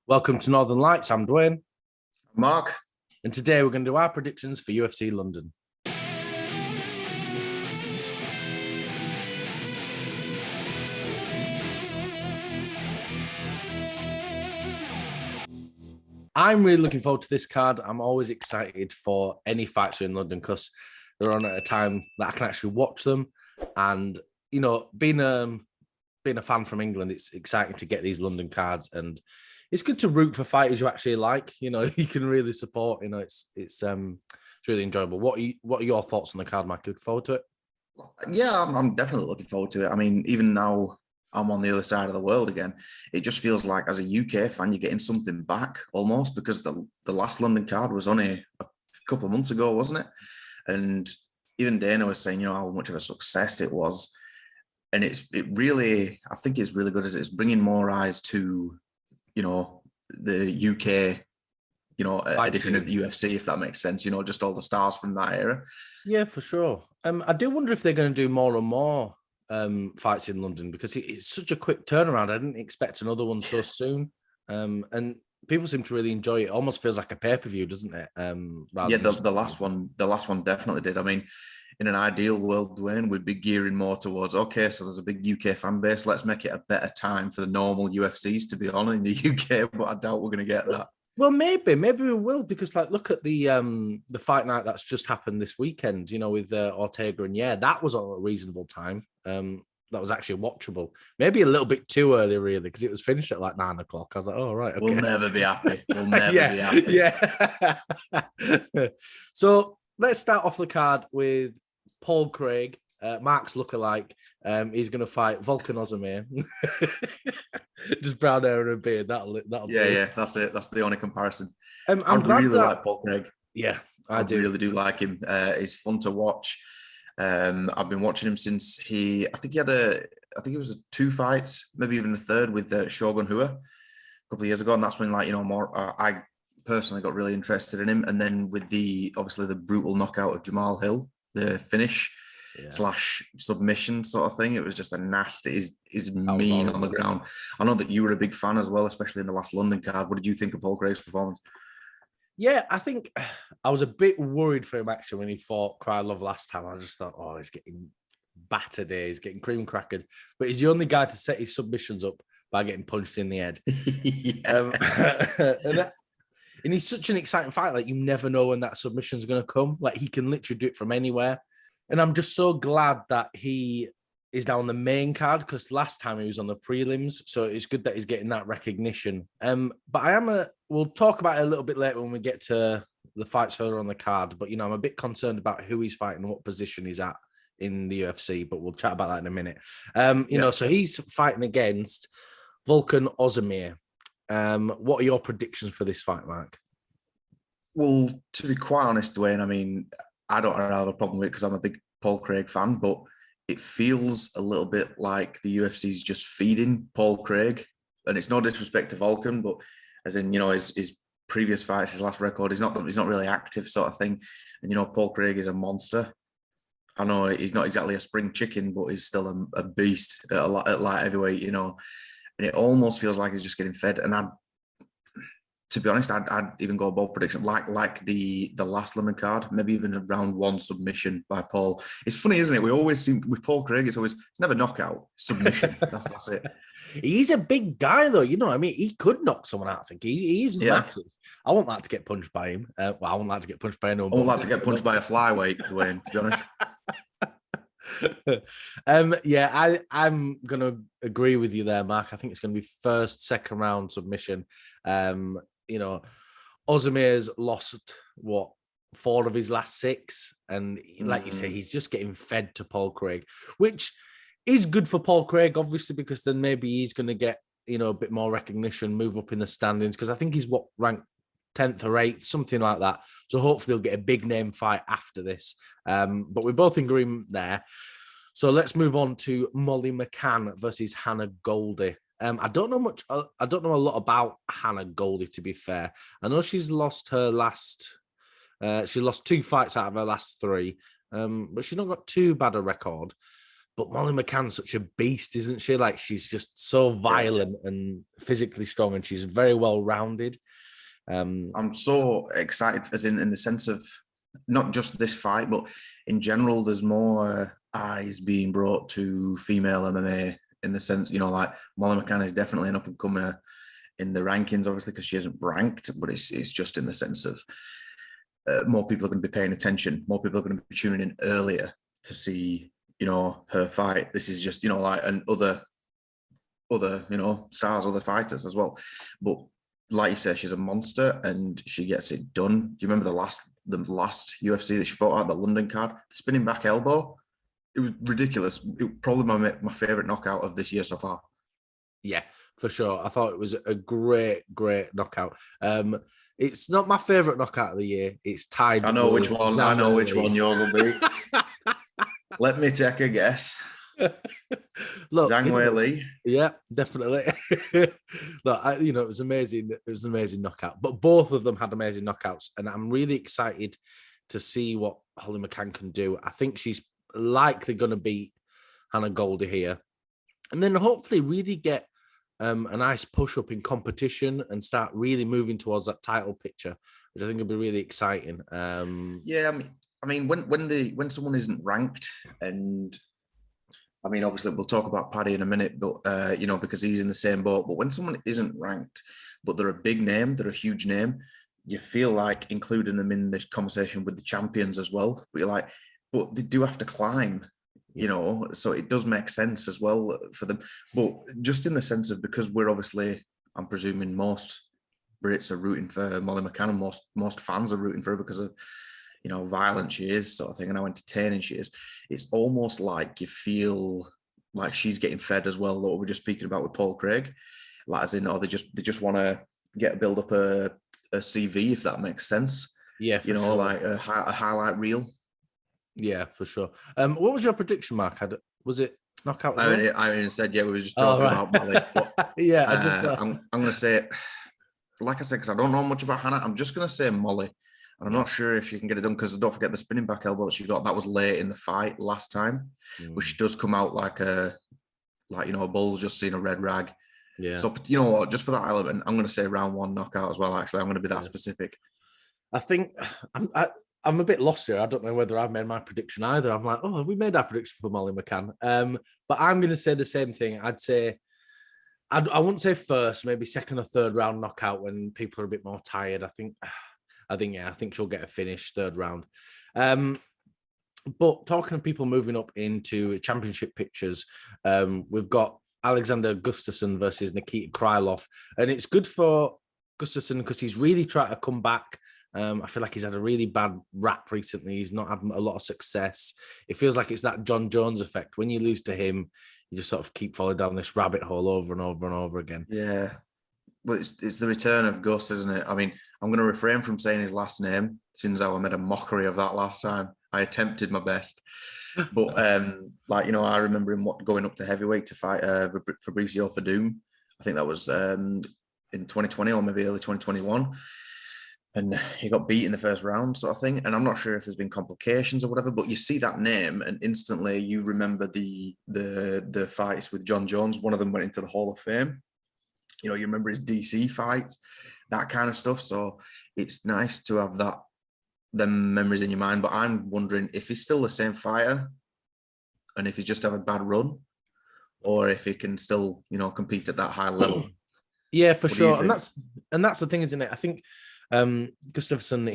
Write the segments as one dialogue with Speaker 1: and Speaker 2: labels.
Speaker 1: Welcome to Northernlights. I'm Dwain.
Speaker 2: Mark.
Speaker 1: And today we're going to do our predictions for UFC London. I'm really looking forward to this card. I'm always excited for any fights in London because they're on at a time that I can actually watch them. And, you know, being a fan from England, it's exciting to get these London cards, and it's good to root for fighters you actually like. You know, you can really support. You know, it's really enjoyable. What are your thoughts on the card, Mike? Looking forward to it?
Speaker 2: Yeah, I'm definitely looking forward to it. I mean, even now I'm on the other side of the world again, it just feels like as a UK fan, you're getting something back almost, because the last London card was only a couple of months ago, wasn't it? And even Dana was saying, you know, how much of a success it was. And I think it's really good as it's bringing more eyes to, you know, the UK, you know, edition of the UFC, if that makes sense, you know, just all the stars from that era.
Speaker 1: Yeah, for sure. I do wonder if they're going to do more and more fights in London, because it's such a quick turnaround. I didn't expect another one so soon. And people seem to really enjoy it. It almost feels like a pay-per-view, doesn't it?
Speaker 2: Yeah, the last one definitely did. I mean, in an ideal world, Dwayne, we'd be gearing more towards, okay, so there's a big UK fan base. Let's make it a better time for the normal UFCs to be on in the UK, but I doubt we're going to get that.
Speaker 1: Well, maybe we will, because like look at the fight night that's just happened this weekend. You know, with Ortega, and that was at a reasonable time. That was actually watchable. Maybe a little bit too early, really, because it was finished at like 9 o'clock. I was like, oh right, okay.
Speaker 2: We'll never be happy. We'll never be happy.
Speaker 1: Yeah. So let's start off the card with Paul Craig, Mark's lookalike. He's going to fight Volkan Oezdemir. Just brown hair and a beard. That'll
Speaker 2: yeah. That's it. That's the only comparison.
Speaker 1: I
Speaker 2: really like Paul Craig.
Speaker 1: Yeah,
Speaker 2: I really do like him. He's fun to watch. I've been watching him since I think it was 2 fights, maybe even a third with Shogun Rua a couple of years ago, and that's when, like, you know, I personally got really interested in him. And then with obviously the brutal knockout of Jamal Hill, the finish / submission sort of thing, it was just a nasty. Is mean on the ground. I know that you were a big fan as well, especially in the last London card. What did you think of Paul Craig's performance?
Speaker 1: Yeah, I think I was a bit worried for him actually when he fought Krylov last time. I just thought, oh, he's getting battered here. He's getting cream crackered. But he's the only guy to set his submissions up by getting punched in the head. And he's such an exciting fight. Like, you never know when that submission is going to come. Like, he can literally do it from anywhere. And I'm just so glad that he is now on the main card, because last time he was on the prelims. So it's good that he's getting that recognition. But we'll talk about it a little bit later when we get to the fights further on the card. But, you know, I'm a bit concerned about who he's fighting and what position he's at in the UFC, but we'll chat about that in a minute. You know, so he's fighting against Volkan Oezdemir. What are your predictions for this fight, Mark?
Speaker 2: Well, to be quite honest, Dwayne, I mean, I don't have a problem with it because I'm a big Paul Craig fan, but it feels a little bit like the UFC is just feeding Paul Craig. And it's no disrespect to Volkan, but as in, you know, his previous fights, his last record, he's not really active sort of thing. And, you know, Paul Craig is a monster. I know he's not exactly a spring chicken, but he's still a beast at light heavyweight, you know. And it almost feels like he's just getting fed. And to be honest, I'd even go above prediction, like the last London card, maybe even a round 1 submission by Paul. It's funny, isn't it? We always seem with Paul Craig, it's never knockout, submission. That's it.
Speaker 1: He's a big guy, though. You know what I mean? He could knock someone out. I think he's massive. I want that to get punched by him. I want that to get punched by anyone.
Speaker 2: I want that to get punched by a flyweight, Dwayne, to be honest.
Speaker 1: I'm gonna agree with you there, Mark. I think it's gonna be first, second round submission. You know, Oezdemir's lost 4 of his last 6, and like you say, he's just getting fed to Paul Craig, which is good for Paul Craig, obviously, because then maybe he's gonna get, you know, a bit more recognition, move up in the standings, because I think he's ranked 10th or 8th, something like that. So hopefully he'll get a big name fight after this. But we're both in agreement there. So let's move on to Molly McCann versus Hannah Goldy. I don't know a lot about Hannah Goldy, to be fair. I know she's lost her last. She lost 2 fights out of her last 3, but she's not got too bad a record. But Molly McCann's such a beast, isn't she? Like, she's just so violent and physically strong, and she's very well rounded.
Speaker 2: I'm so excited, as in the sense of not just this fight, but in general, there's more eyes being brought to female MMA in the sense, like Molly McCann is definitely an up-and-comer in the rankings, obviously, because she isn't ranked, but it's just in the sense of more people are going to be paying attention. More people are going to be tuning in earlier to see, her fight. This is just, like, and other, stars, other fighters as well. But like you said, she's a monster and she gets it done. Do you remember the last UFC that she fought at, the London card? The spinning back elbow. It was ridiculous. It was probably my favorite knockout of this year so far.
Speaker 1: Yeah, for sure. I thought it was a great knockout. It's not my favorite knockout of the year. It's tied.
Speaker 2: I know which one. I know which one yours will be. Let me take a guess.
Speaker 1: Look,
Speaker 2: Zhang Weili.
Speaker 1: Yeah, definitely. Look, it was amazing. It was an amazing knockout. But both of them had amazing knockouts, and I'm really excited to see what Holly McCann can do. I think she's likely going to beat Hannah Goldy here, and then hopefully really get a nice push up in competition and start really moving towards that title picture, which I think will be really exciting.
Speaker 2: Yeah, I mean, when someone isn't ranked, and I mean, obviously we'll talk about Paddy in a minute, but because he's in the same boat. But when someone isn't ranked, but they're a big name, they're a huge name, you feel like including them in this conversation with the champions as well. But you're like, but they do have to climb, so it does make sense as well for them. But just in the sense of, because we're obviously, I'm presuming most Brits are rooting for Molly McCann, and most fans are rooting for her because of, violent she is, sort of thing, and how entertaining she is. It's almost like you feel like she's getting fed as well, what we were just speaking about with Paul Craig, like, as in, they just want to build up a CV, if that makes sense.
Speaker 1: Yeah, for sure.
Speaker 2: Like a highlight reel.
Speaker 1: Yeah, for sure. What was your prediction, Mark? Was it knockout?
Speaker 2: I said, yeah, we were just talking about Molly. But,
Speaker 1: yeah,
Speaker 2: I'm going to say, like I said, because I don't know much about Hannah, I'm just going to say Molly. And I'm not sure if she can get it done, because don't forget the spinning back elbow that she got. That was late in the fight last time, but she does come out like a bull's just seen a red rag.
Speaker 1: Yeah.
Speaker 2: So you know what? Just for that element, I'm going to say round 1 knockout as well. Actually, I'm going to be that specific.
Speaker 1: I think I'm a bit lost here. I don't know whether I've made my prediction either. I'm like, have we made our prediction for Molly McCann? But I'm going to say the same thing. I'd say, I wouldn't say first, maybe second or third round knockout when people are a bit more tired. I think she'll get a finish third round. But talking of people moving up into championship pictures, we've got Alexander Gustafsson versus Nikita Krylov, and it's good for Gustafsson because he's really tried to come back. I feel like he's had a really bad rap recently. He's not having a lot of success. It feels like it's that John Jones effect. When you lose to him, you just sort of keep falling down this rabbit hole over and over and over again.
Speaker 2: Yeah. But it's the return of Gus, isn't it? I mean, I'm going to refrain from saying his last name, since I made a mockery of that last time. I attempted my best. But, I remember him going up to heavyweight to fight Fabricio Verdum. I think that was in 2020 or maybe early 2021. And he got beat in the first round, sort of thing. And I'm not sure if there's been complications or whatever, but you see that name and instantly you remember the fights with John Jones. One of them went into the Hall of Fame. You remember his DC fights, that kind of stuff. So it's nice to have them memories in your mind. But I'm wondering if he's still the same fighter and if he's just had a bad run, or if he can still, compete at that high level.
Speaker 1: Yeah, for sure. And that's the thing, isn't it? I think Gustafsson,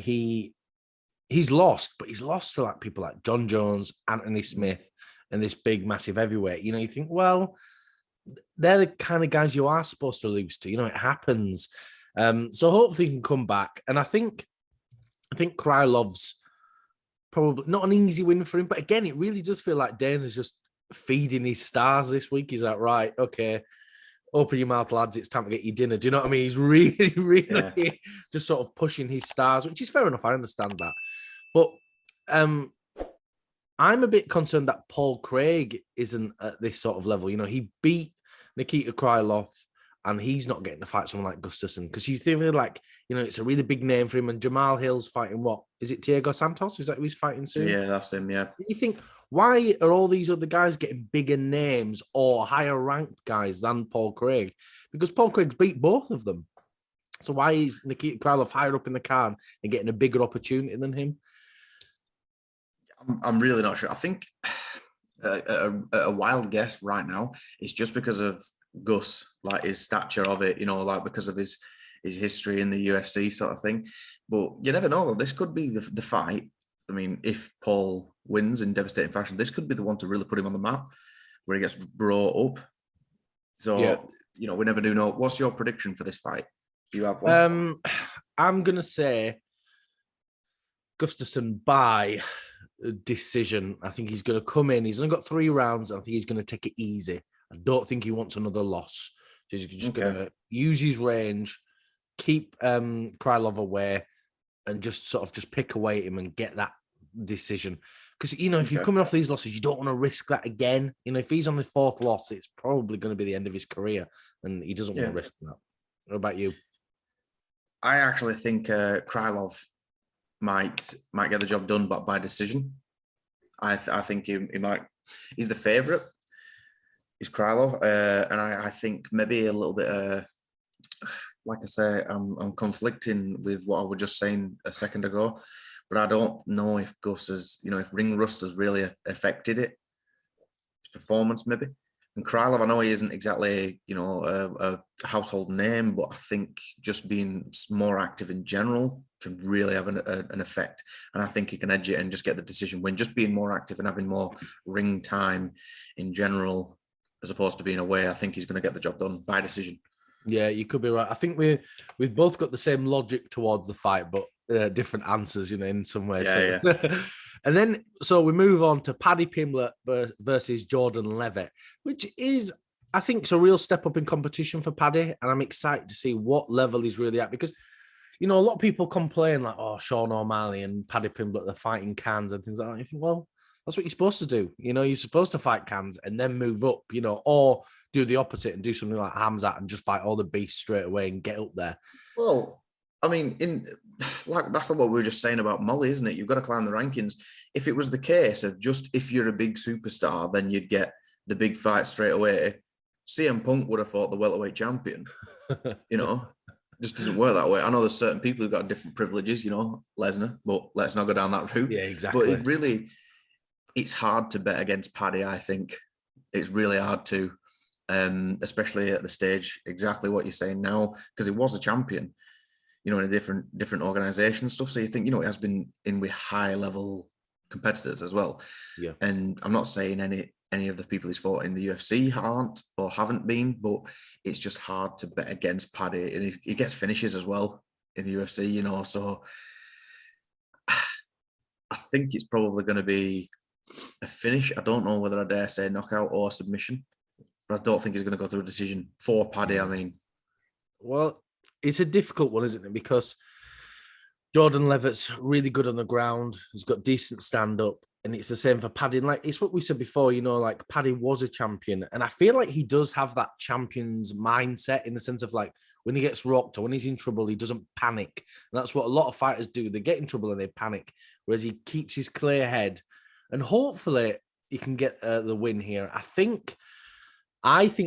Speaker 1: he's lost, but he's lost to like people like John Jones, Anthony Smith, and this big, massive heavyweight. You think, well, they're the kind of guys you are supposed to lose to. It happens. So hopefully he can come back. And I think Krylov's probably not an easy win for him. But again, it really does feel like Dana's just feeding his stars this week. He's like, right, okay, open your mouth, lads. It's time to get your dinner. Do you know what I mean? He's really just sort of pushing his stars, which is fair enough. I understand that. But I'm a bit concerned that Paul Craig isn't at this sort of level. He beat Nikita Krylov and he's not getting to fight someone like Gustafsson, because you feel like, it's a really big name for him, and Jamal Hill's fighting what? Is it Diego Santos? Is that who he's fighting soon?
Speaker 2: Yeah, that's him, yeah.
Speaker 1: You think, Why are all these other guys getting bigger names or higher ranked guys than Paul Craig? Because Paul Craig's beat both of them. So why is Nikita Krylov higher up in the card and getting a bigger opportunity than him?
Speaker 2: I'm really not sure. I think a wild guess right now is just because of Gus, like his stature of it, like because of his history in the UFC sort of thing. But you never know. This could be the fight. I mean, if Paul wins in devastating fashion, this could be the one to really put him on the map where he gets brought up. So, we never do know. What's your prediction for this fight? Do you have one?
Speaker 1: I'm going to say Gustafsson by decision. I think he's going to come in. He's only got 3 rounds. I think he's going to take it easy. I don't think he wants another loss. So he's just going to use his range, keep Krylov away, and just sort of just pick away at him and get that decision. Because, if you're coming off these losses, you don't want to risk that again. If he's on his 4th loss, it's probably going to be the end of his career, and he doesn't want to risk that. What about you?
Speaker 2: I actually think Krylov might get the job done, but by decision. I think he might. He's the favourite. He's Krylov, and I think maybe a little bit. Like I say, I'm conflicting with what I was just saying a second ago, but I don't know if Gus has, if ring rust has really affected it, his performance maybe. And Krylov, I know he isn't exactly, a household name, but I think just being more active in general can really have an effect. And I think he can edge it and just get the decision win. Just being more active and having more ring time in general, as opposed to being away, I think he's going to get the job done by decision.
Speaker 1: Yeah, you could be right. I think we've both got the same logic towards the fight, but different answers, in some ways.
Speaker 2: Yeah.
Speaker 1: And then, so we move on to Paddy Pimblett versus Jordan Leavitt, which is, I think, it's a real step up in competition for Paddy, and I'm excited to see what level he's really at, because, a lot of people complain like, oh, Sean O'Malley and Paddy Pimblett, they're fighting cans and things like that. You think, well, that's what you're supposed to do. You're supposed to fight cans and then move up, or do the opposite and do something like Hamzat and just fight all the beasts straight away and get up there.
Speaker 2: Well, I mean, that's what we were just saying about Molly, isn't it? You've got to climb the rankings. If it was the case of just if you're a big superstar, then you'd get the big fight straight away. CM Punk would have fought the welterweight champion. Just doesn't work that way. I know there's certain people who've got different privileges, Lesnar, but let's not go down that route.
Speaker 1: Yeah, exactly.
Speaker 2: But it's hard to bet against Paddy, I think. It's really hard to, especially at the stage, exactly what you're saying now, because he was a champion, in a different organization stuff. So you think, he has been in with high level competitors as well.
Speaker 1: Yeah.
Speaker 2: And I'm not saying any of the people he's fought in the UFC aren't or haven't been, but it's just hard to bet against Paddy. And he gets finishes as well in the UFC, so I think it's probably going to be a finish. I don't know whether I dare say knockout or submission, but I don't think he's going to go through a decision for Paddy. I mean,
Speaker 1: well, it's a difficult one, isn't it? Because Jordan Leavitt's really good on the ground. He's got decent stand up, and it's the same for Paddy. And it's what we said before, like Paddy was a champion, and I feel like he does have that champion's mindset in the sense of when he gets rocked or when he's in trouble, he doesn't panic. And that's what a lot of fighters do. They get in trouble and they panic, whereas he keeps his clear head. And hopefully he can get the win here. I think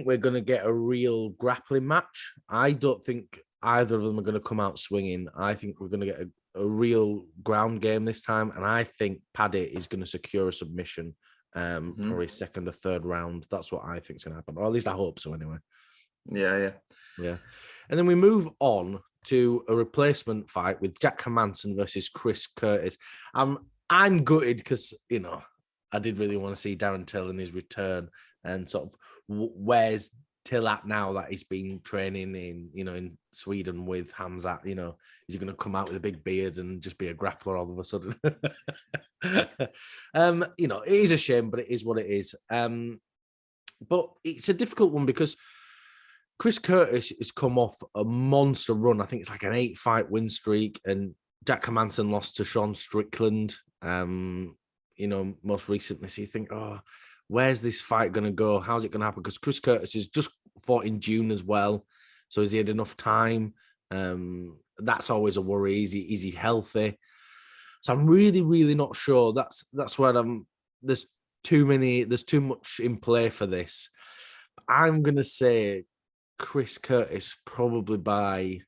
Speaker 1: we're going to get a real grappling match. I don't think either of them are going to come out swinging. I think we're going to get a real ground game this time. And I think Paddy is going to secure a submission for his 2nd or 3rd round. That's what I think is going to happen. Or at least I hope so anyway.
Speaker 2: Yeah.
Speaker 1: And then we move on to a replacement fight with Jack Hermansson versus Chris Curtis. I'm gutted because, I did really want to see Darren Till in his return, and sort of where's Till at now that he's been training in Sweden with Hamzat. Is he going to come out with a big beard and just be a grappler all of a sudden? It is a shame, but it is what it is. But it's a difficult one because Chris Curtis has come off a monster run. I think it's like an 8-fight win streak, and Jack Hermansson lost to Sean Strickland, most recently. So you think, where's this fight going to go? How's it going to happen? Because Chris Curtis has just fought in June as well. So has he had enough time? That's always a worry. Is he healthy? So I'm really, really not sure. That's where there's there's too much in play for this. I'm gonna say Chris Curtis probably by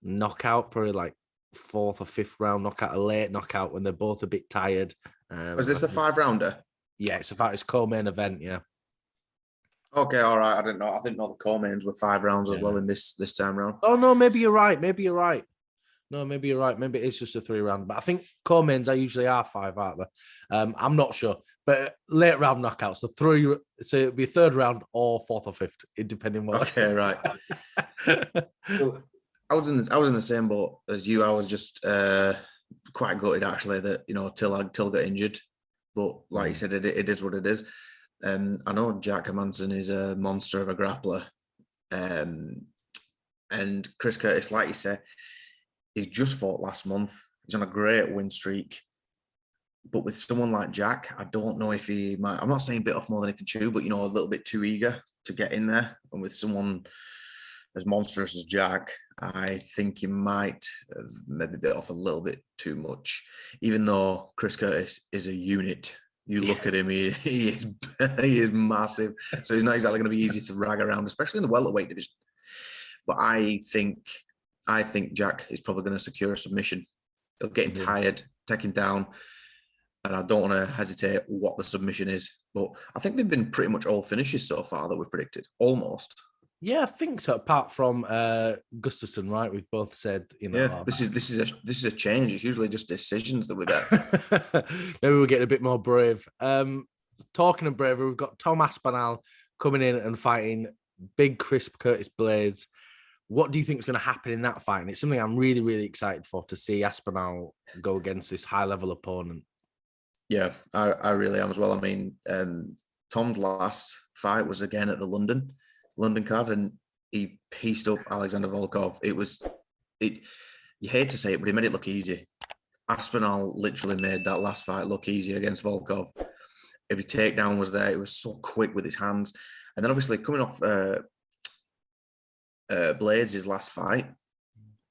Speaker 1: knockout, probably like 4th or 5th round knockout, a late knockout when they're both a bit tired.
Speaker 2: Was this a 5-rounder?
Speaker 1: Yeah, it's co-main event. Yeah.
Speaker 2: Okay, all right. I didn't know. I didn't know the co-mains were 5 rounds as
Speaker 1: Yeah.
Speaker 2: well in this time round.
Speaker 1: Oh no, maybe you're right. Maybe you're right. No, maybe you're right. Maybe it's just a 3-round. But I think co-mains are usually 5, aren't they? I'm not sure. But late round knockouts, so it'll be 3rd round or 4th or 5th, depending what.
Speaker 2: Okay, right. Well, I was in the same boat as you. I was just quite gutted actually that Till got injured, but like you said, it is what it is. I know Jack Hermansson is a monster of a grappler, and Chris Curtis, like you say, he just fought last month. He's on a great win streak, but with someone like Jack, I don't know if he might. I'm not saying bit off more than he can chew, but a little bit too eager to get in there. And with someone as monstrous as Jack, I think he might have maybe bit off a little bit too much. Even though Chris Curtis is a unit, you look at him, he is massive. So he's not exactly going to be easy to rag around, especially in the welterweight division. But I think Jack is probably going to secure a submission. They'll get him tired, take him down. And I don't want to hesitate what the submission is. But I think they've been pretty much all finishes so far that we predicted. Almost.
Speaker 1: Yeah, I think so. Apart from Gustafsson, right? We've both said,
Speaker 2: Yeah, this is a change. It's usually just decisions that we get.
Speaker 1: Maybe we're getting a bit more brave. Talking of bravery, we've got Tom Aspinall coming in and fighting big Chris Curtis Blaydes. What do you think is going to happen in that fight? And it's something I'm really, really excited for, to see Aspinall go against this high-level opponent.
Speaker 2: Yeah, I really am as well. I mean, Tom's last fight was again at the London card, and he pieced up Alexander Volkov. You hate to say it, but he made it look easy. Aspinall literally made that last fight look easy against Volkov. Every takedown was there. It was so quick with his hands. And then obviously coming off Blaydes' last fight,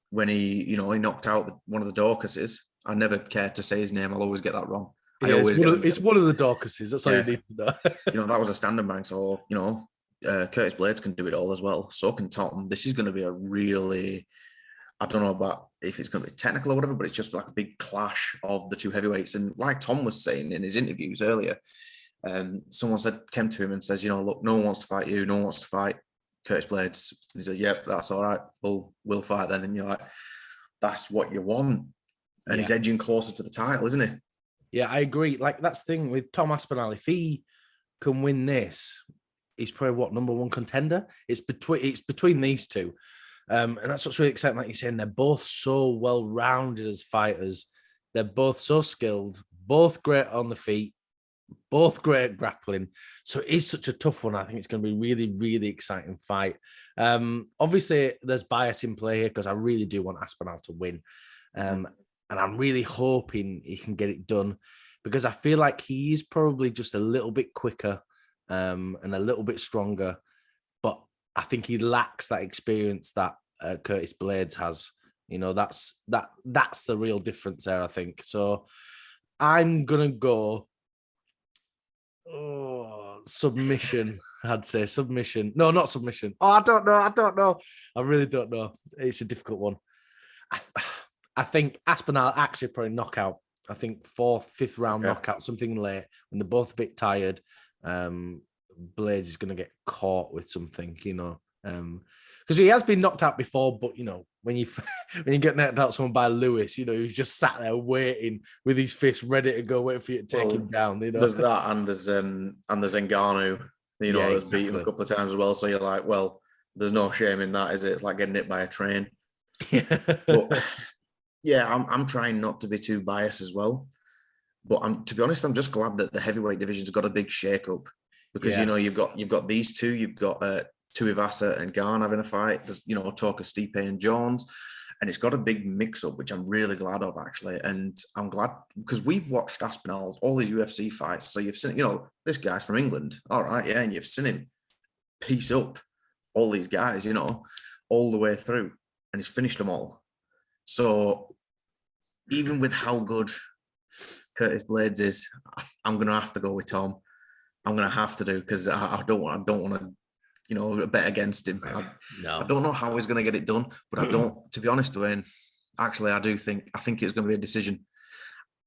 Speaker 2: when he knocked out one of the Dorcases. I never cared to say his name. I'll always get that wrong.
Speaker 1: Yeah, it's one of the Dorcases. That's all you need to know.
Speaker 2: That was a standing bank. So, Curtis Blaydes can do it all as well. So can Tom. This is going to be a really, I don't know about if it's going to be technical or whatever, but it's just like a big clash of the two heavyweights. And like Tom was saying in his interviews earlier, someone came to him and says, look, no one wants to fight you. No one wants to fight Curtis Blaydes. And he said, yep, that's all right. We'll fight then. And you're like, that's what you want. And he's edging closer to the title, isn't he?
Speaker 1: Yeah, I agree. Like, that's the thing with Tom Aspinall. If he can win this, he's probably number one contender. It's between these two. And that's what's really exciting. Like you're saying, they're both so well-rounded as fighters. They're both so skilled, both great on the feet, both great at grappling. So it is such a tough one. I think it's going to be really, really exciting fight. Obviously, there's bias in play here because I really do want Aspinall to win. And I'm really hoping he can get it done because I feel like he is probably just a little bit quicker and a little bit stronger. But I think he lacks that experience that Curtis Blaydes has. That's the real difference there, I think. So I'm going to go submission. I'd say submission. No, not submission. Oh, I don't know. I really don't know. It's a difficult one. I think Aspinall actually probably knockout. I think 4th, 5th round knockout, something late when they're both a bit tired. Blaydes is going to get caught with something, because he has been knocked out before. But when you get knocked out someone by Lewis, he's just sat there waiting with his fist ready to go, waiting for you to take him down.
Speaker 2: There's that, and there's Ngannou. That's beat him a couple of times as well. So you're like, well, there's no shame in that, is it? It's like getting hit by a train. But, yeah, I'm trying not to be too biased as well. But to be honest, I'm just glad that the heavyweight division's got a big shake-up because you've got these two, you've got Tuivasa and Garn having a fight. There's talk of Stipe and Jones, and it's got a big mix-up, which I'm really glad of actually. And I'm glad because we've watched Aspinall all his UFC fights, so you've seen this guy's from England, all right, yeah, and you've seen him piece up all these guys, all the way through, and he's finished them all. So even with how good Curtis Blaydes is, I'm going to have to go with Tom. I'm going to have to do, because I don't want to, bet against him.
Speaker 1: No.
Speaker 2: I don't know how he's going to get it done, but I don't, to be honest, Dwayne, actually, I think it's going to be a decision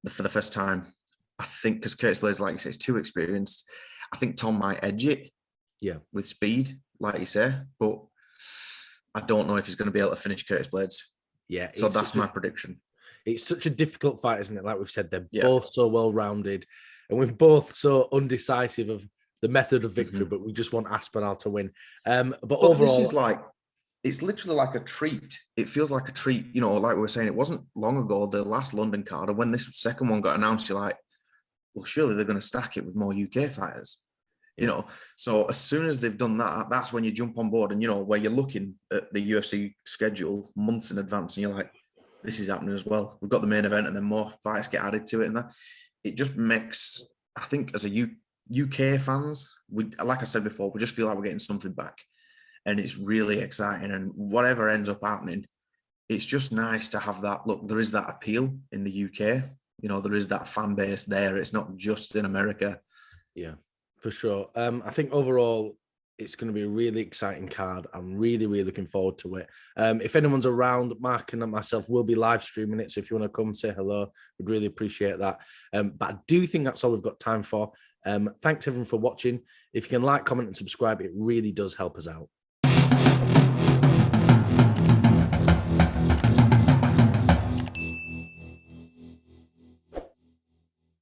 Speaker 2: for the first time. I think because Curtis Blaydes, like you say, is too experienced. I think Tom might edge it.
Speaker 1: Yeah.
Speaker 2: With speed, like you say, but I don't know if he's going to be able to finish Curtis Blaydes.
Speaker 1: Yeah.
Speaker 2: So that's my prediction.
Speaker 1: It's such a difficult fight, isn't it? Like we've said, they're
Speaker 2: Yeah.
Speaker 1: both so well-rounded, and we're both so undecisive of the method of victory, but we just want Aspinall to win. But overall,
Speaker 2: this is it's literally like a treat. It feels like a treat, like we were saying, it wasn't long ago, the last London card, and when this second one got announced, you're like, well, surely they're going to stack it with more UK fighters. So as soon as they've done that, that's when you jump on board, and where you're looking at the UFC schedule months in advance, and you're like, this is happening as well. We've got the main event, and then more fights get added to it, and that it just makes, I think, as a UK fans, like I said before, we just feel like we're getting something back, and it's really exciting. And whatever ends up happening, it's just nice to have that. Look, there is that appeal in the UK. There is that fan base there. It's not just in America.
Speaker 1: Yeah. For sure. I think overall, it's going to be a really exciting card. I'm really, really looking forward to it. If anyone's around, Mark and myself will be live streaming it. So if you want to come say hello, we'd really appreciate that. But I do think that's all we've got time for. Thanks everyone for watching. If you can like, comment and subscribe, it really does help us out.